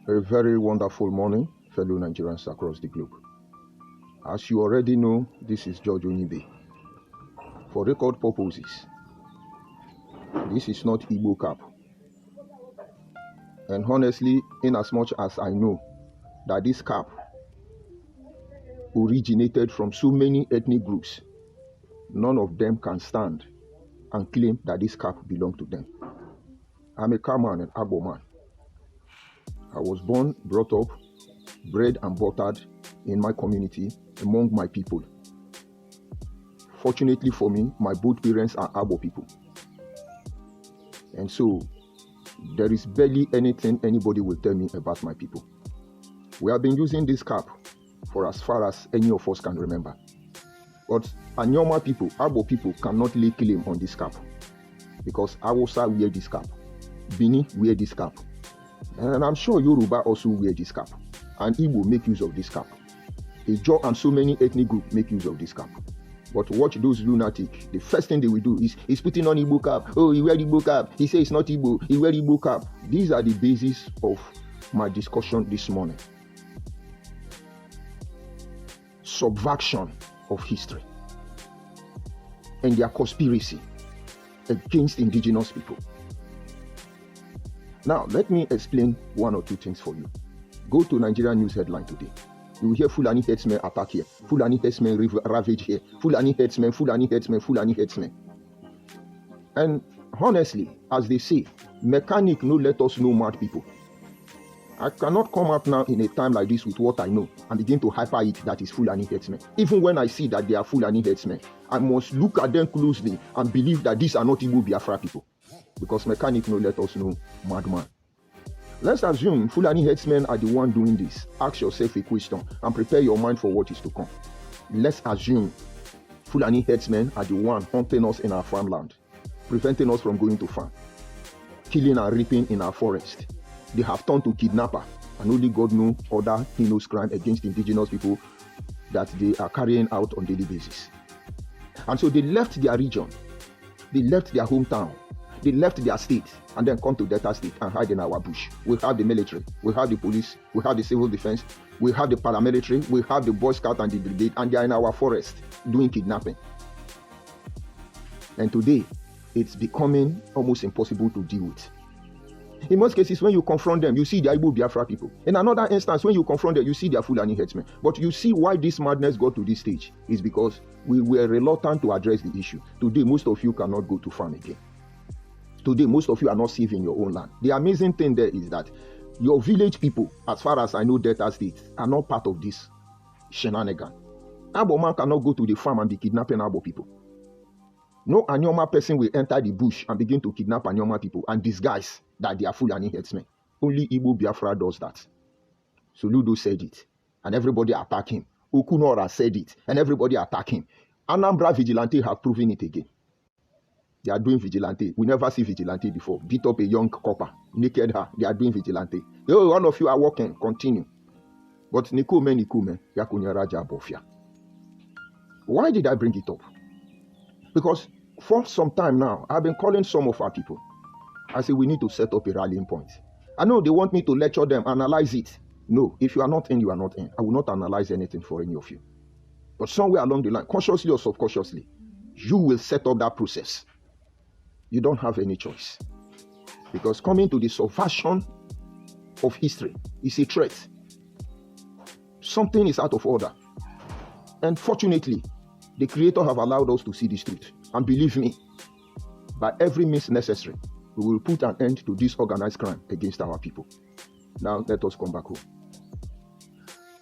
A very wonderful morning, fellow Nigerians across the globe. As you already know, this is George Onibe. For record purposes, this is not Igbo cap. And honestly, in as much as I know that this cap originated from so many ethnic groups, none of them can stand and claim that this cap belonged to them. I'm a car man and Agbo man. I was born, brought up, bred and buttered in my community, among my people. Fortunately for me, my both parents are Agbo people. And so, there is barely anything anybody will tell me about my people. We have been using this cap for as far as any of us can remember. But Anyoma people, Agbo people cannot lay claim on this cap. Because Hausa wear this cap. Bini wear this cap. And I'm sure Yoruba also wear this cap. And Igbo make use of this cap. Ijaw and so many ethnic groups make use of this cap. But watch those lunatics. The first thing they will do is putting on Igbo cap. Oh, he wear Igbo cap. He say it's not Igbo. He wear Igbo cap. These are the basis of my discussion this morning. Subversion of history. And their conspiracy against indigenous people. Now, let me explain one or two things for you. Go to Nigerian news headline today. You will hear Fulani herdsmen attack here, Fulani herdsmen ravage here, Fulani herdsmen, Fulani herdsmen, Fulani herdsmen. And honestly, as they say, mechanic no let us know mad people. I cannot come up now in a time like this with what I know and begin to hyper it that is Fulani herdsmen. Even when I see that they are Fulani herdsmen, I must look at them closely and believe that these are not Igbo Biafra people. Because mechanic no let us know madman. Let's assume Fulani herdsmen are the one doing this. Ask yourself a question and prepare your mind for what is to come. Let's assume Fulani herdsmen are the one hunting us in our farmland, preventing us from going to farm, killing and raping in our forest. They have turned to kidnapper, and only God knows other heinous crime against indigenous people that they are carrying out on a daily basis. And so they left their region, they left their hometown, they left their state and then come to Delta State and hide in our bush. We have the military, we have the police, we have the civil defense, we have the paramilitary, we have the Boy Scout and the brigade, and they are in our forest doing kidnapping. And today, it's becoming almost impossible to deal with. In most cases, when you confront them, you see the Igbo Biafra people. In another instance, when you confront them, you see their Fulani herdsmen. But you see why this madness got to this stage is because we were reluctant to address the issue. Today, most of you cannot go to farm again. Today, most of you are not safe in your own land. The amazing thing there is that your village people, as far as I know Delta State, are not part of this shenanigan. Agbo man cannot go to the farm and be kidnapping Agbo people. No Anyoma person will enter the bush and begin to kidnap Anyoma people and disguise that they are Fulani herdsmen. Only Igbo Biafra does that. So Ludo said it, and everybody attack him. Okunora said it, and everybody attack him. Anambra vigilante have proven it again. They are doing vigilante. We never see vigilante before. Beat up a young copper, naked her. They are doing vigilante. Oh, one of you are working. Continue. But Nikume, Yakunya Raja Bofia. Why did I bring it up? Because for some time now, I've been calling some of our people. I say we need to set up a rallying point. I know they want me to lecture them, analyze it. No, if you are not in, you are not in. I will not analyze anything for any of you. But somewhere along the line, consciously or subconsciously, you will set up that process. You don't have any choice. Because coming to the subversion of history is a threat. Something is out of order. And fortunately, the Creator have allowed us to see this truth. And believe me, by every means necessary, we will put an end to this organized crime against our people. Now, let us come back home.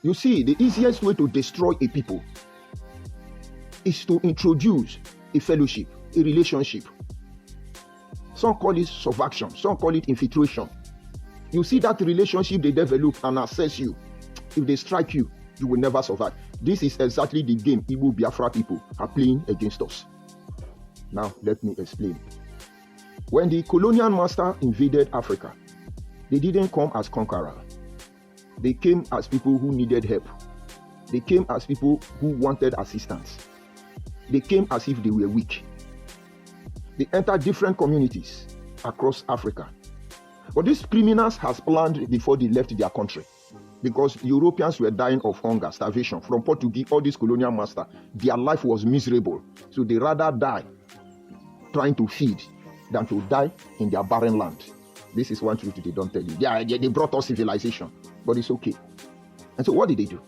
You see, the easiest way to destroy a people is to introduce a fellowship, a relationship. Some call it subversion, some call it infiltration. You see that relationship they develop and assess you. If they strike you, you will never survive. This is exactly the game Igbo Biafra people are playing against us. Now, let me explain. When the colonial master invaded Africa, they didn't come as conquerors. They came as people who needed help. They came as people who wanted assistance. They came as if they were weak. They entered different communities across Africa. But these criminals has planned before they left their country. Because Europeans were dying of hunger, starvation. From Portuguese, all these colonial masters, their life was miserable. So they rather die trying to feed than to die in their barren land. This is one truth they don't tell you. They brought us civilization, but it's okay. And so what did they do?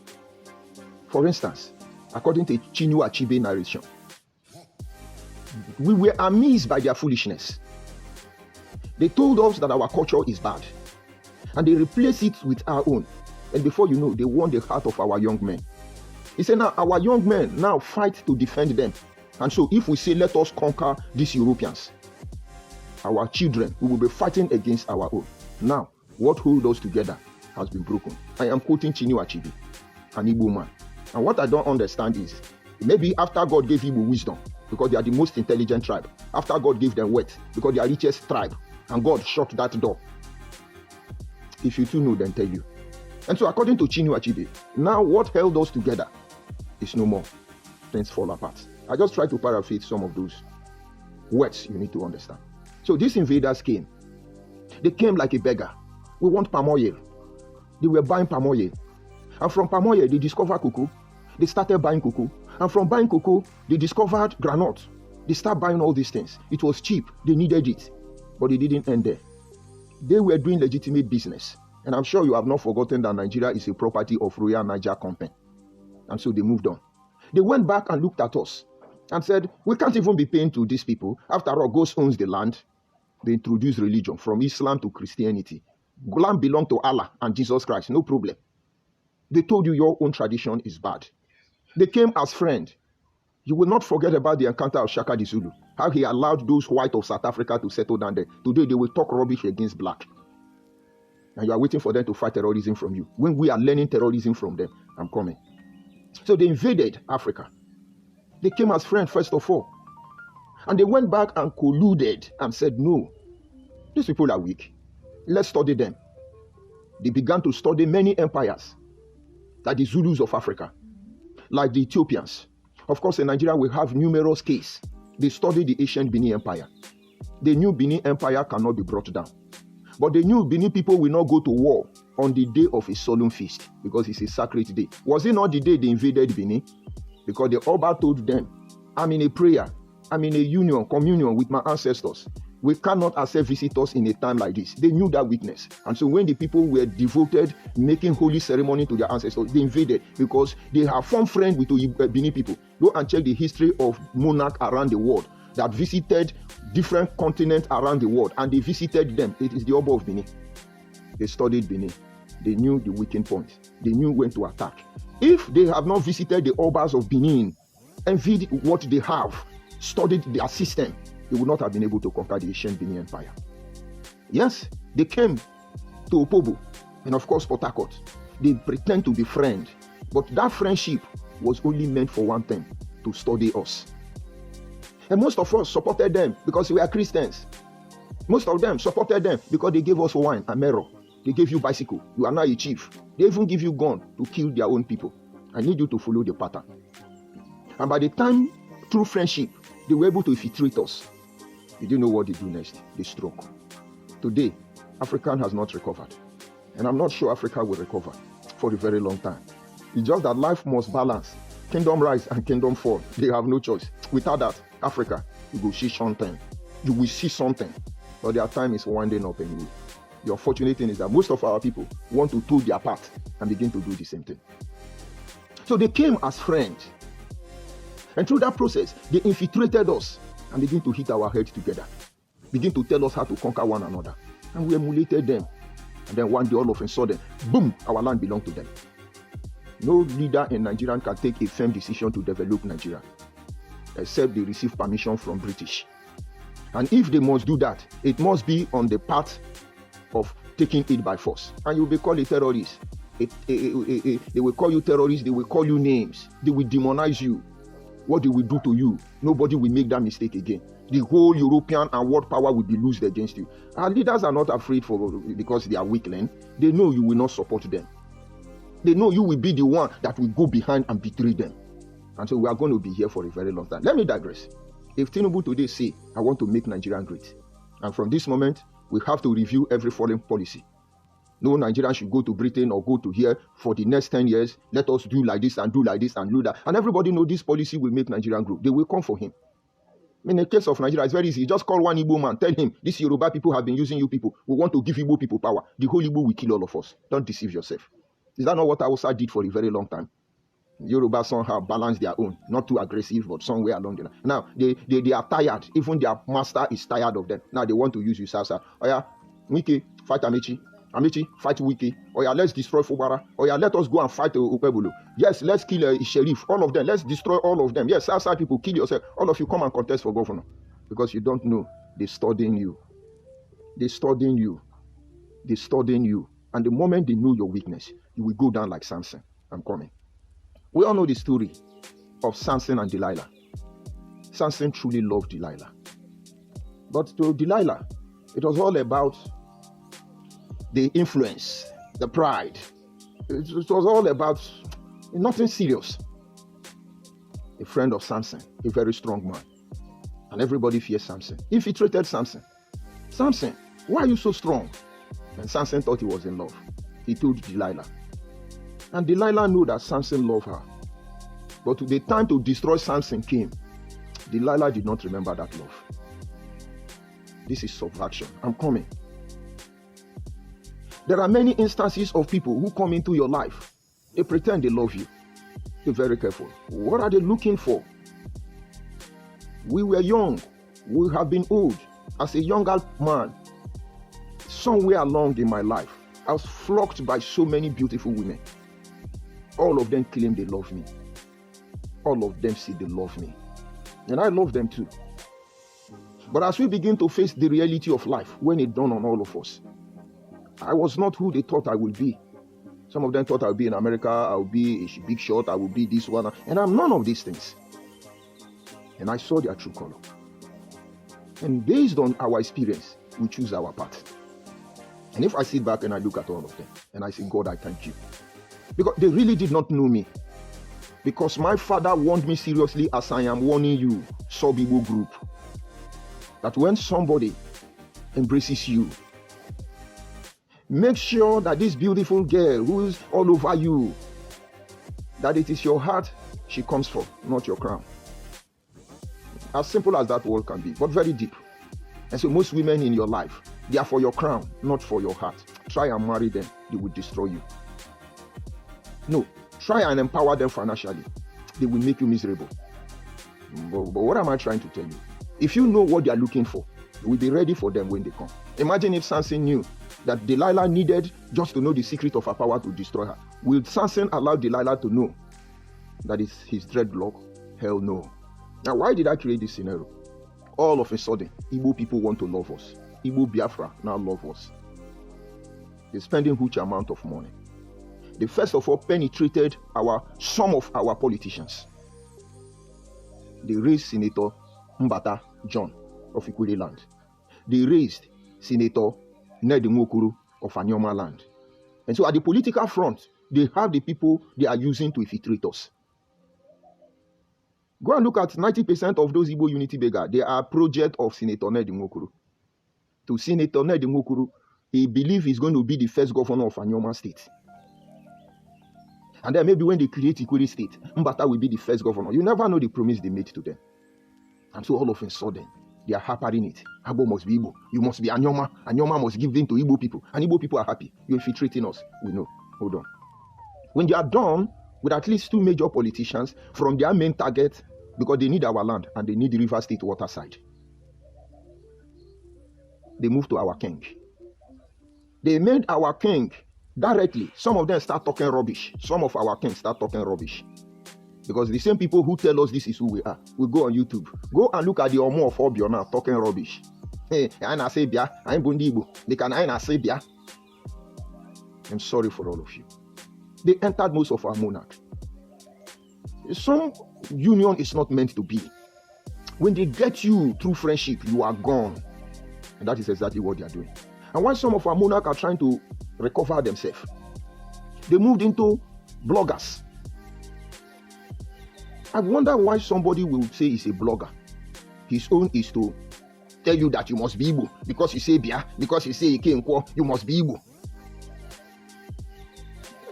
For instance, according to Chinua Achebe narration, we were amazed by their foolishness. They told us that our culture is bad, and they replaced it with our own. And before you know, they won the heart of our young men. He said, now our young men now fight to defend them. And so if we say, let us conquer these Europeans, our children, we will be fighting against our own. Now, what holds us together has been broken. I am quoting Chinua Achebe, an Igbo man. And what I don't understand is, maybe after God gave Igbo wisdom, because they are the most intelligent tribe, after God gave them wealth, because they are the richest tribe, and God shut that door. If you too know, then tell you. And so according to Chinua Achebe, now what held us together is no more. Things fall apart. I just try to paraphrase some of those words you need to understand. So these invaders came. They came like a beggar. We want palm oil. They were buying palm oil. And from palm oil, they discovered cocoa. They started buying cocoa. And from buying cocoa, they discovered granite. They started buying all these things. It was cheap. They needed it. But it didn't end there. They were doing legitimate business. And I'm sure you have not forgotten that Nigeria is a property of Royal Niger Company. And so they moved on. They went back and looked at us and said, we can't even be paying to these people. After all, God owns the land. They introduced religion from Islam to Christianity. Land belonged to Allah and Jesus Christ, no problem. They told you your own tradition is bad. They came as friends. You will not forget about the encounter of Shaka the Zulu, how he allowed those white of South Africa to settle down there. Today they will talk rubbish against black. And you are waiting for them to fight terrorism from you. When we are learning terrorism from them, I'm coming. So they invaded Africa. They came as friends first of all. And they went back and colluded and said, no, these people are weak. Let's study them. They began to study many empires, like the Zulus of Africa, like the Ethiopians. Of course, in Nigeria, we have numerous cases. They studied the ancient Benin Empire. They knew Benin Empire cannot be brought down. But they knew Benin people will not go to war on the day of a solemn feast because it's a sacred day. Was it not the day they invaded Benin? Because the Oba told them, I'm in a prayer, I'm in a communion with my ancestors. We cannot accept visitors in a time like this. They knew that weakness. And so when the people were devoted, making holy ceremony to their ancestors, they invaded because they have formed friends with the Benin people. Go and check the history of monarchs around the world that visited different continents around the world, and they visited them. It is the Oba of Benin. They studied Benin. They knew the weakening point. They knew when to attack. If they have not visited the Obas of Benin, envied what they have, studied their system, they would not have been able to conquer the ancient Benin Empire. Yes, they came to Opobo and of course Port Harcourt. They pretend to be friends, but that friendship was only meant for one thing, to study us. And most of us supported them because we are Christians. Most of them supported them because they gave us wine and mirror. They gave you bicycle. You are now a chief. They even give you gun to kill their own people. I need you to follow the pattern. And by the time, through friendship, they were able to infiltrate us. Did you know what they do next? They struck. Today, Africa has not recovered. And I'm not sure Africa will recover for a very long time. It's just that life must balance. Kingdom rise and kingdom fall. They have no choice. Without that, Africa, you will see something. You will see something. But their time is winding up anyway. The unfortunate thing is that most of our people want to do their part and begin to do the same thing. So they came as friends. And through that process, they infiltrated us and begin to hit our heads together. Begin to tell us how to conquer one another. And we emulated them. And then one day, all of a sudden, boom, our land belonged to them. No leader in Nigeria can take a firm decision to develop Nigeria, except they receive permission from British. And if they must do that, it must be on the path of taking it by force. And you'll be called a terrorist. They will call you terrorist, they will call you names, they will demonize you. What they will do to you, nobody will make that mistake again. The whole European and world power will be loosed against you. Our leaders are not afraid because they are weakling. They know you will not support them. They know you will be the one that will go behind and betray them. And so we are going to be here for a very long time. Let me digress. If Tinubu today say, I want to make Nigeria great, and from this moment, We have to review every foreign policy. No Nigerian should go to Britain or go to here for the next 10 years. Let us do like this and do like this and do that. And everybody know this policy will make Nigerian grow. They will come for him. In the case of Nigeria, it's very easy. Just call one Igbo man. Tell him, these Yoruba people have been using you people. We want to give Igbo people power. The whole Igbo will kill all of us. Don't deceive yourself. Is that not what Hausa did for a very long time? Yoruba somehow balanced their own. Not too aggressive, but somewhere along the line. Now, they are tired. Even their master is tired of them. Now, they want to use you, Sasa. Oh yeah, Wiki, fight Amici. Amici, fight Wiki. Oh yeah, let's destroy Fubara. Oh yeah, let us go and fight Ukebulu. Yes, let's kill Sheriff. All of them. Let's destroy all of them. Yes, outside people, kill yourself. All of you come and contest for governor. Because you don't know. They're studying you. They're studying you. They're studying you. And the moment they know your weakness, you will go down like Samson. I'm coming. We all know the story of Samson and Delilah. Samson truly loved Delilah. But to Delilah, it was all about the influence, the pride. It was all about nothing serious. A friend of Samson, a very strong man. And everybody fears Samson. Infiltrated Samson. Samson, why are you so strong? And Samson thought he was in love. He told Delilah. And Delilah knew that Samson loved her. But the time to destroy Samson came. Delilah did not remember that love. This is subversion. I'm coming. There are many instances of people who come into your life. They pretend they love you. Be very careful. What are they looking for? We were young. We have been old. As a younger man, somewhere along in my life, I was flocked by so many beautiful women. All of them claim they love me. All of them say they love me. And I love them too. But as we begin to face the reality of life, when it dawned on all of us, I was not who they thought I would be. Some of them thought I would be in America, I would be a big shot, I would be this one, and I'm none of these things. And I saw their true color. And based on our experience, we choose our path. And if I sit back and I look at all of them, and I say, God, I thank you. Because they really did not know me. Because my father warned me seriously, as I am warning you, Sub-Igbo group, that when somebody embraces you, make sure that this beautiful girl who's all over you, that it is your heart she comes for, not your crown. As simple as that word can be, but very deep. And so most women in your life, they are for your crown, not for your heart. Try and marry them, they will destroy you. No, try and empower them financially. They will make you miserable. But what am I trying to tell you? If you know what they are looking for, you will be ready for them when they come. Imagine if Samson knew that Delilah needed just to know the secret of her power to destroy her. Will Samson allow Delilah to know that it's his dreadlock? Hell no. Now, why did I create this scenario? All of a sudden, Igbo people want to love us. Igbo Biafra now love us. They're spending huge amount of money. They first of all penetrated some of our politicians. They raised Senator Mbata John of Ikwerre land. They raised Senator Ned Nwokuru of Anyoma land. And so at the political front, they have the people they are using to infiltrate us. Go and look at 90% of those Igbo unity beggars. They are a project of Senator Ned Nwokuru. To Senator Ned Nwokuru, he believes he's going to be the first governor of Anyoma state. And then maybe when they create Ikwerre state, Mbata will be the first governor. You never know the promise they made to them. And so all of a sudden, they are hampering it. Igbo must be Igbo. You must be Anyoma. Anyoma must give in to Igbo people. And Igbo people are happy. You're infiltrating us. We know. Hold on. When they are done with at least 2 major politicians from their main target, because they need our land and they need the River State water side, they move to our king. They made our king directly. Some of them start talking rubbish. Some of our kings start talking rubbish. Because the same people who tell us this is who we are, we go on YouTube. Go and look at the Omo of Obio now talking rubbish. Hey, I'm Bundi Igbo. They can say Bia. I'm sorry for all of you. They entered most of our monarch. Some union is not meant to be. When they get you through friendship, you are gone. And that is exactly what they are doing. And while some of our monarchs are trying to recover themselves, they moved into bloggers. I wonder why somebody will say he's a blogger. His own is to tell you that you must be Igbo. Because you say Bia, because you say Ike, you must be Igbo.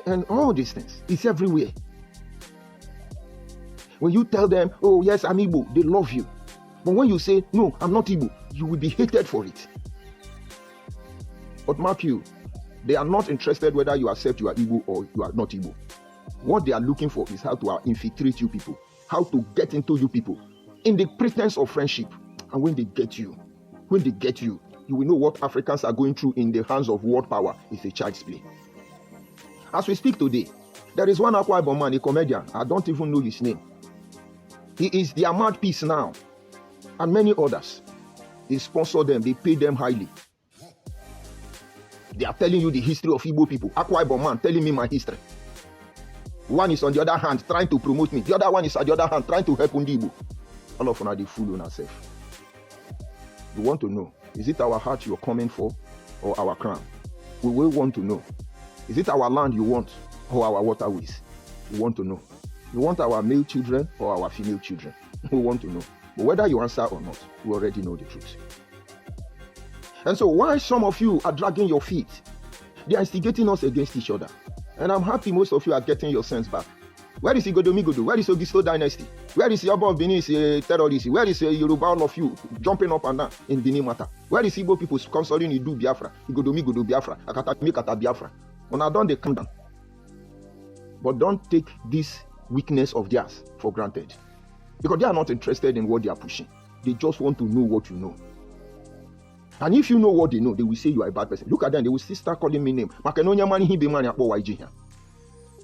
And all these things, it's everywhere. When you tell them, oh yes, I'm Igbo, they love you. But when you say, no, I'm not Igbo, you will be hated for it. But mark you, they are not interested whether you accept you are Igbo or you are not Igbo. What they are looking for is how to infiltrate you people, how to get into you people, in the pretense of friendship. And when they get you, you will know what Africans are going through in the hands of world power is a child's play. As we speak today, there is one Akwa Ibom man, a comedian. I don't even know his name. He is their mouthpiece now. And many others. They sponsor them. They pay them highly. They are telling you the history of Igbo people. Akwa Ibom man telling me my history. One is on the other hand trying to promote me. The other one is on the other hand trying to help Igbo. All of them are the fool on ourselves. You want to know, is it our heart you're coming for or our crown? We will want to know. Is it our land you want or our waterways? We want to know. You want our male children or our female children? We want to know. But whether you answer or not, we already know the truth. And so why some of you are dragging your feet? They are instigating us against each other. And I'm happy most of you are getting your sense back. Where is Igodomigodo? Where is Ogisto dynasty? Where is Yobo of Benin terrorist? Where is Yoruba all of you jumping up and down in Benin matter? Where is Igbo people sponsoring Idu Biafra? Igodomigodo Biafra? Akata Biafra? When I done, they come down. But don't take this weakness of theirs for granted. Because they are not interested in what they are pushing. They just want to know what you know. And if you know what they know, they will say you are a bad person. Look at them, they will still start calling me name.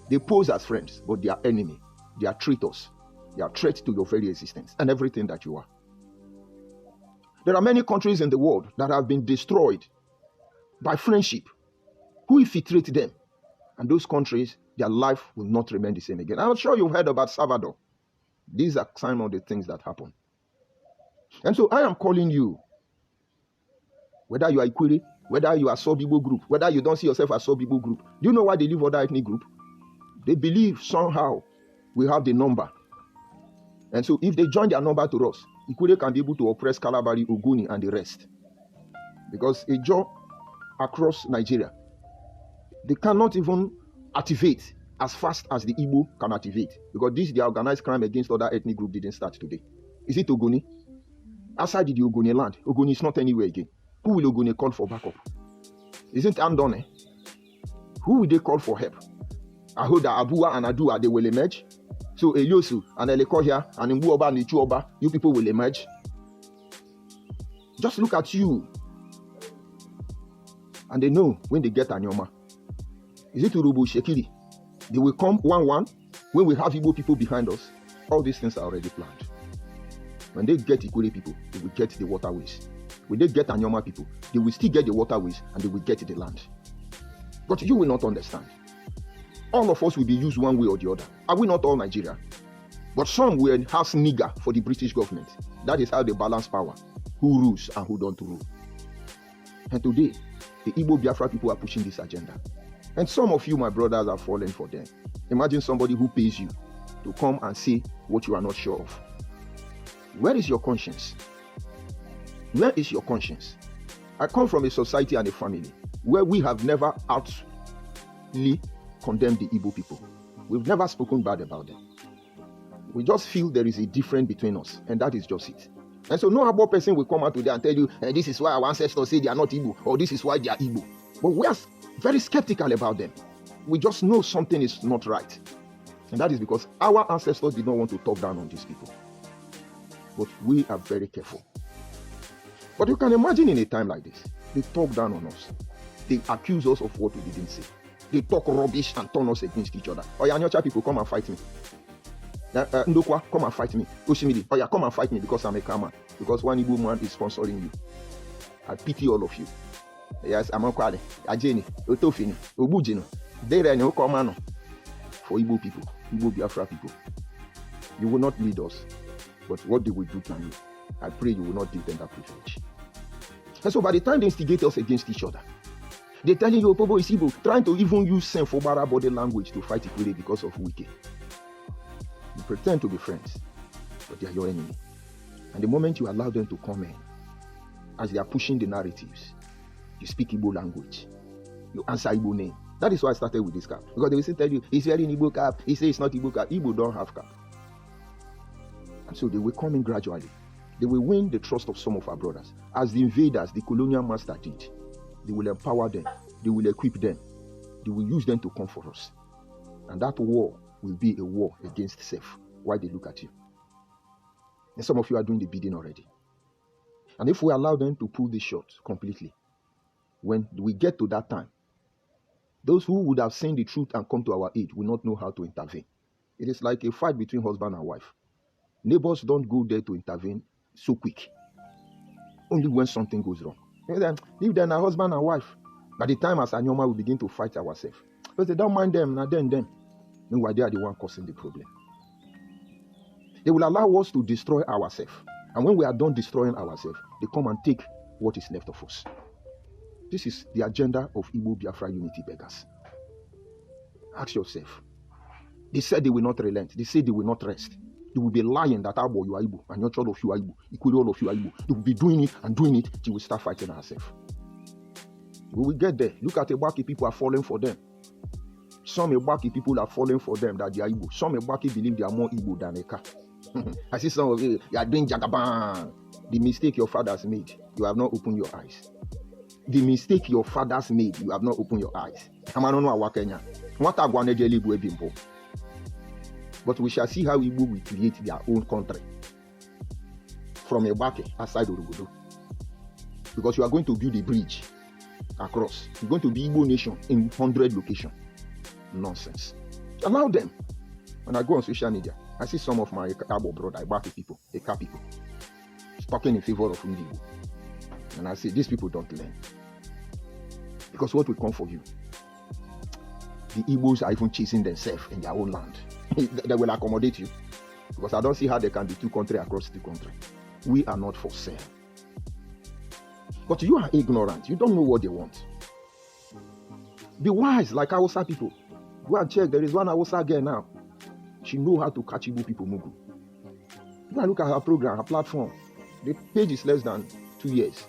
They pose as friends, but they are enemy. They are traitors. They are threats to your very existence and everything that you are. There are many countries in the world that have been destroyed by friendship. Who infiltrate them? And those countries, their life will not remain the same again. I'm sure you've heard about Salvador. These are some of the things that happen. And so I am calling you, whether you are Ikwerre, whether you are Sub-Igbo group, whether you don't see yourself as Sub-Igbo group. Do you know why they leave other ethnic group? They believe somehow we have the number. And so if they join their number to us, Ikwerre can be able to oppress Kalabari, Ukwuani, and the rest. Because a job across Nigeria, they cannot even activate as fast as the Igbo can activate. Because this, the organized crime against other ethnic groups didn't start today. Is it Ogoni? Outside the Ogoni land, Ogoni is not anywhere again. Who will Ogoni call for backup? Isn't Andone? Who will they call for help? I heard that Abua and Adua, they will emerge. So Eliosu and Elekohia and Mbuoba and Ichuoba, you people will emerge. Just look at you. And they know when they get Anyoma. Is it Urubu Shekiri? They will come 1-1 when we have Igbo people behind us. All these things are already planned. When they get Ikwerre people, they will get the waterways. When they get Anyoma people, they will still get the waterways and they will get the land. But you will not understand. All of us will be used one way or the other. Are we not all Nigeria? But some will house nigger for the British government. That is how they balance power. Who rules and who don't rule. And today, the Igbo Biafra people are pushing this agenda. And some of you, my brothers, are falling for them. Imagine somebody who pays you to come and say what you are not sure of. Where is your conscience? Where is your conscience? I come from a society and a family where we have never outly condemned the Igbo people. We've never spoken bad about them. We just feel there is a difference between us, and that is just it. And so no Igbo person will come out today and tell you, this is why our ancestors say they are not Igbo, or this is why they are Igbo. But we are very skeptical about them. We just know something is not right. And that is because our ancestors did not want to talk down on these people. But we are very careful. But you can imagine in a time like this, they talk down on us. They accuse us of what we didn't say. They talk rubbish and turn us against each other. Oh yeah, Nyocha people, come and fight me. Ndokwa, come and fight me. Oshimidi, oh yeah, come and fight me because I'm a Kama. Because one Igbo man is sponsoring you. I pity all of you. Yes, I'm Okwale, Ajeni, Otofini, Obujino. They are no command for Igbo people, Igbo Biafra people. You will not lead us, but what they will do to you, I pray you will not give them that privilege. And so by the time they instigate us against each other, they're telling you, Opobo is Igbo, trying to even use Senfobara body language to fight Ikwerre because of Wike. You pretend to be friends, but they are your enemy. And the moment you allow them to come in, as they are pushing the narratives, you speak Igbo language. You answer Igbo name. That is why I started with this cap. Because they will still tell you, he's wearing Igbo cap. He says it's not Igbo cap. Igbo don't have cap. And so they will come in gradually. They will win the trust of some of our brothers. As the invaders, the colonial master did. They will empower them. They will equip them. They will use them to come for us. And that war will be a war against self. Why they look at you. And some of you are doing the bidding already. And if we allow them to pull this shot completely, when we get to that time, those who would have seen the truth and come to our aid will not know how to intervene. It is like a fight between husband and wife. Neighbors don't go there to intervene so quick. Only when something goes wrong. Leave them, a husband and wife. By the time as Anyoma we begin to fight ourselves. Because they don't mind them, not them. Meanwhile, they are the one causing the problem. They will allow us to destroy ourselves. And when we are done destroying ourselves, they come and take what is left of us. This is the agenda of Igbo Biafra unity beggars. Ask yourself. They said they will not relent. They said they will not rest. They will be lying that Abo, you are Igbo, and your child of you are Igbo, Ikwerre, all of you are Igbo. They will be doing it and doing it till we start fighting ourselves. We will get there. Look at Ebaki, people are falling for them. Some Ebaki people are falling for them that they are Igbo. Some Ebaki believe they are more Igbo than Eka. I see some of you are doing Jagaban. The mistake your fathers made, you have not opened your eyes. The mistake your fathers made, you have not opened your eyes. But we shall see how Igbo will create their own country from Ebake aside Orogodo. Because you are going to build a bridge across. You're going to be Igbo nation in 100 locations. Nonsense. Allow them. When I go on social media, I see some of my Abo brother, Ebake people, Eka people, talking in favor of Igbo. And I say, these people don't learn. Because what will come for you? The Igbos are even chasing themselves in their own land. They will accommodate you. Because I don't see how there can be two countries across the country. We are not for sale. But you are ignorant. You don't know what they want. Be wise like Hausa people. Go and check. There is one Hausa girl now. She knows how to catch Igbo people mugu. Go and look at her program, her platform. The page is less than 2 years.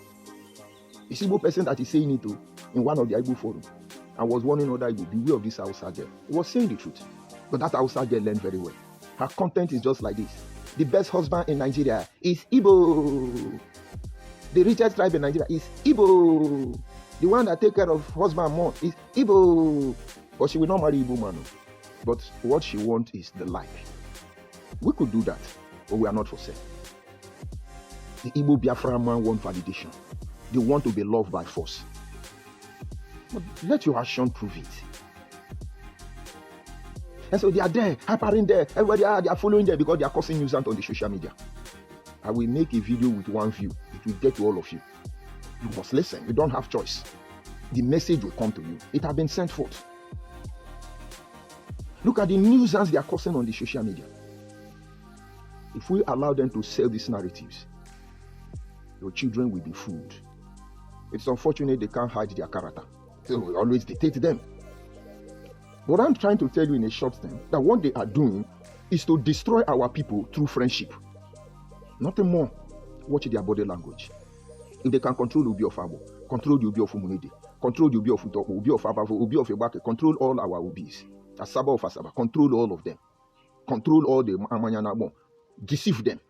A Igbo person that is saying it to in one of the Igbo forums and was warning other Igbo, beware of this Hausa girl. He was saying the truth. But that Hausa girl learned very well. Her content is just like this. The best husband in Nigeria is Igbo. The richest tribe in Nigeria is Igbo. The one that take care of husband more is Igbo. But she will not marry Igbo man. But what she wants is the life. We could do that, but we are not for sale. The Igbo Biafra man want validation. They want to be loved by force. But let your action prove it. And so they are there, hypering there. Everybody they are following there because they are causing nuisance on the social media. I will make a video with one view. It will get to all of you. You must listen. You don't have choice. The message will come to you. It has been sent forth. Look at the nuisance they are causing on the social media. If we allow them to sell these narratives, your children will be fooled. It's unfortunate they can't hide their character. So we always dictate them. What I'm trying to tell you in a short time, that what they are doing is to destroy our people through friendship. Nothing more. Watch their body language. If they can control Obi of Abo, control the Obi of Umunede, control the Obi of Utoko, Obi of Abavo, Obi of Ebake, control all our Obis. Asaba of Asaba, control all of them. Control all the Amanyanabo. Deceive them.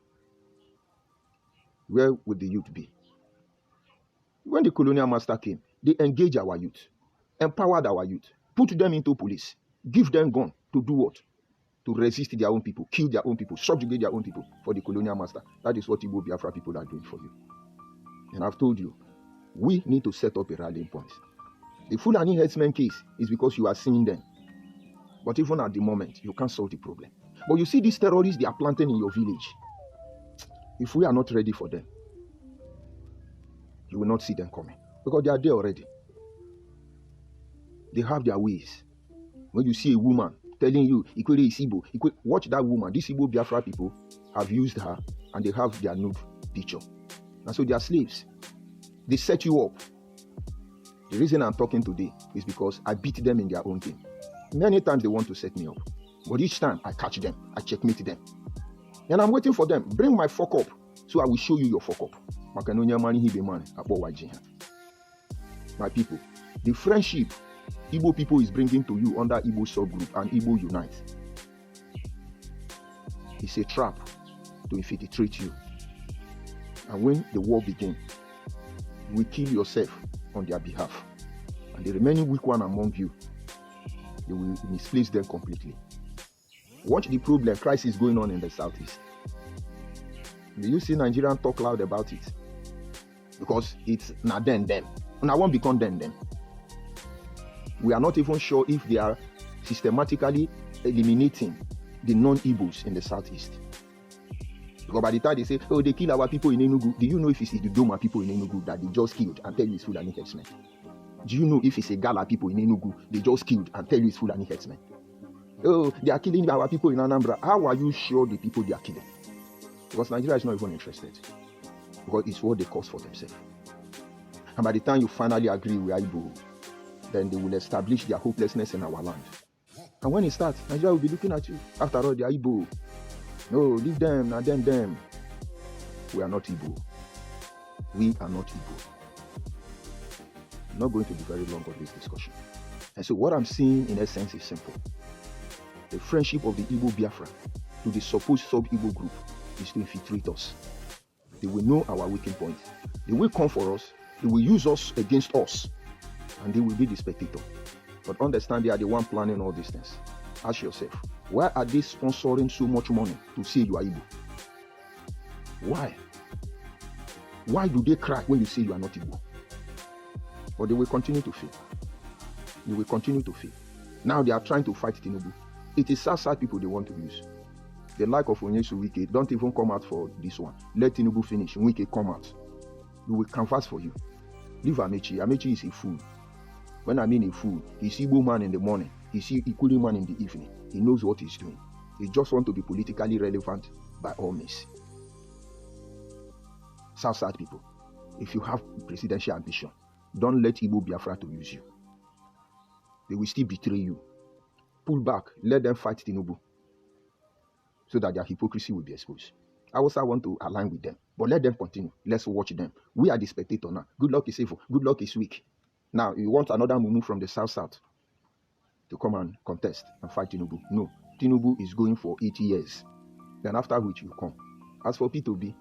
Where would the youth be? When the colonial master came, they engaged our youth, empowered our youth, put them into police, give them gun to do what? To resist their own people, kill their own people, subjugate their own people for the colonial master. That is what Igbo Biafra people are doing for you. And I've told you, we need to set up a rallying point. The Fulani herdsmen case is because you are seeing them. But even at the moment, you can't solve the problem. But you see these terrorists they are planting in your village. If we are not ready for them, you will not see them coming. Because they are there already. They have their ways. When you see a woman telling you, Ikwerre is Igbo, watch that woman. These Igbo Biafra people have used her and they have their nude picture. And so they are slaves. They set you up. The reason I'm talking today is because I beat them in their own game. Many times they want to set me up. But each time I catch them, I checkmate them. And I'm waiting for them. Bring my fuck up so I will show you your fuck up. Makanonya money he be man. My people, the friendship Igbo people is bringing to you under Igbo subgroup and Igbo Unite is a trap to infiltrate you. And when the war begins, you will kill yourself on their behalf. And the remaining weak one among you, they will misplace them completely. Watch the problem, crisis going on in the southeast. Do you see Nigerians talk loud about it? Because it's not them. And I won't become them. We are not even sure if they are systematically eliminating the non-Igbos in the southeast. Because by the time they say, oh, they kill our people in Enugu, do you know if it's the Doma people in Enugu that they just killed and tell you it's Fulani herdsmen? Do you know if it's a Gala people in Enugu they just killed and tell you it's Fulani herdsmen? Oh, they are killing our people in Anambra. How are you sure the people they are killing? Because Nigeria is not even interested. Because it's what they cause for themselves. And by the time you finally agree with Igbo, then they will establish their hopelessness in our land. And when it starts, Nigeria will be looking at you. After all, they are Igbo. No, leave them, not them. We are not Igbo. We are not Igbo. I'm not going to be very long on this discussion. And so what I'm seeing in essence is simple. The friendship of the Igbo Biafra to the supposed sub-Igbo group is to infiltrate us. They will know our weakening point. They will come for us. They will use us against us. And they will be the spectator. But understand they are the one planning all these things. Ask yourself, why are they sponsoring so much money to say you are Igbo? Why? Why do they cry when you say you are not Igbo? But they will continue to fail. They will continue to fail. Now they are trying to fight Tinubu. It is sad people they want to use. The like of Onyesu Wike, don't even come out for this one. Let Tinubu finish. Wike come out. We will canvass for you. Leave Amechi. Amechi is a fool. When I mean a fool, he's Igbo man in the morning. He's Ikwerre man in the evening. He knows what he's doing. He just wants to be politically relevant by all means. South people, if you have presidential ambition, don't let Igbo Biafra to use you. They will still betray you. Pull back. Let them fight Tinubu. So that their hypocrisy will be exposed. I also want to align with them. But let them continue. Let's watch them. We are the spectator now. Good luck is evil. Good luck is weak. Now, you want another Mumu from the south to come and contest and fight Tinubu. No. Tinubu is going for 80 years. Then after which you come. As for P2B,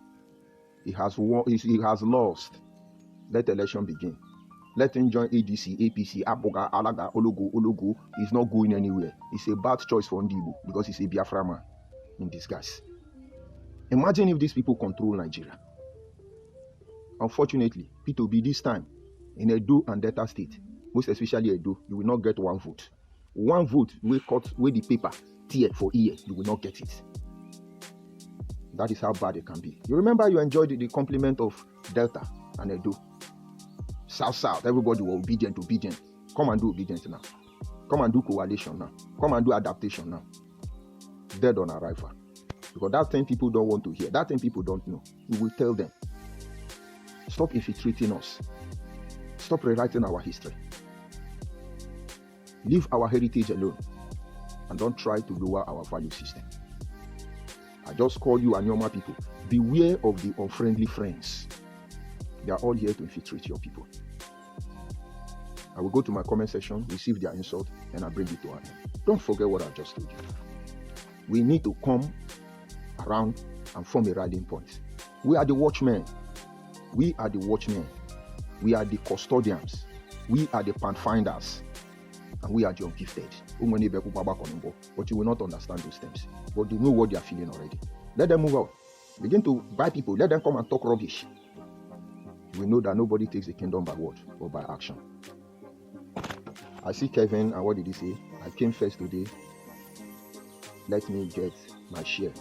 he has lost. Let the election begin. Let him join ADC, APC, Aboga, Alaga, Ologo. He's not going anywhere. It's a bad choice for Ndibo because he's a Biafra man in disguise. Imagine if these people control Nigeria. Unfortunately, P2B this time, in Edo and Delta State, most especially Edo, you will not get one vote. One vote will cut with the paper, tear for ear, you will not get it. That is how bad it can be. You remember you enjoyed the compliment of Delta and Edo. South, everybody was obedient. Come and do obedience now. Come and do coalition now. Come and do adaptation now. Dead on arrival. Because that thing people don't want to hear. That thing people don't know. We will tell them. Stop infiltrating us. Stop rewriting our history. Leave our heritage alone. And don't try to lower our value system. I just call you Anyoma people. Beware of the unfriendly friends. They are all here to infiltrate your people. I will go to my comment section, receive their insult, and I bring it to an end. Don't forget what I just told you. We need to come around and form a rallying point. We are the watchmen. We are the watchmen. We are the custodians. We are the pathfinders. And we are the ungifted. But you will not understand those terms. But they know what they are feeling already. Let them move out. Begin to buy people. Let them come and talk rubbish. We know that nobody takes the kingdom by word or by action. I see Kevin, and what did he say? I came first today. Let me get my share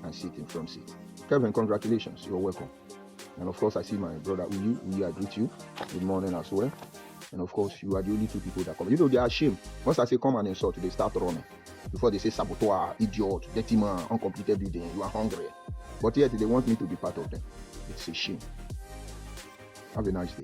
and sit in front seat. Kevin, congratulations. You're welcome. And of course, I see my brother Uyi. I greet you. Good morning as well. And of course, you are the only two people that come. You know, they are ashamed. Once I say come and insult, they start running. Before they say saboteur, idiot, dirty man, uncompleted building, you are hungry. But yet they want me to be part of them. It's a shame. Have a nice day.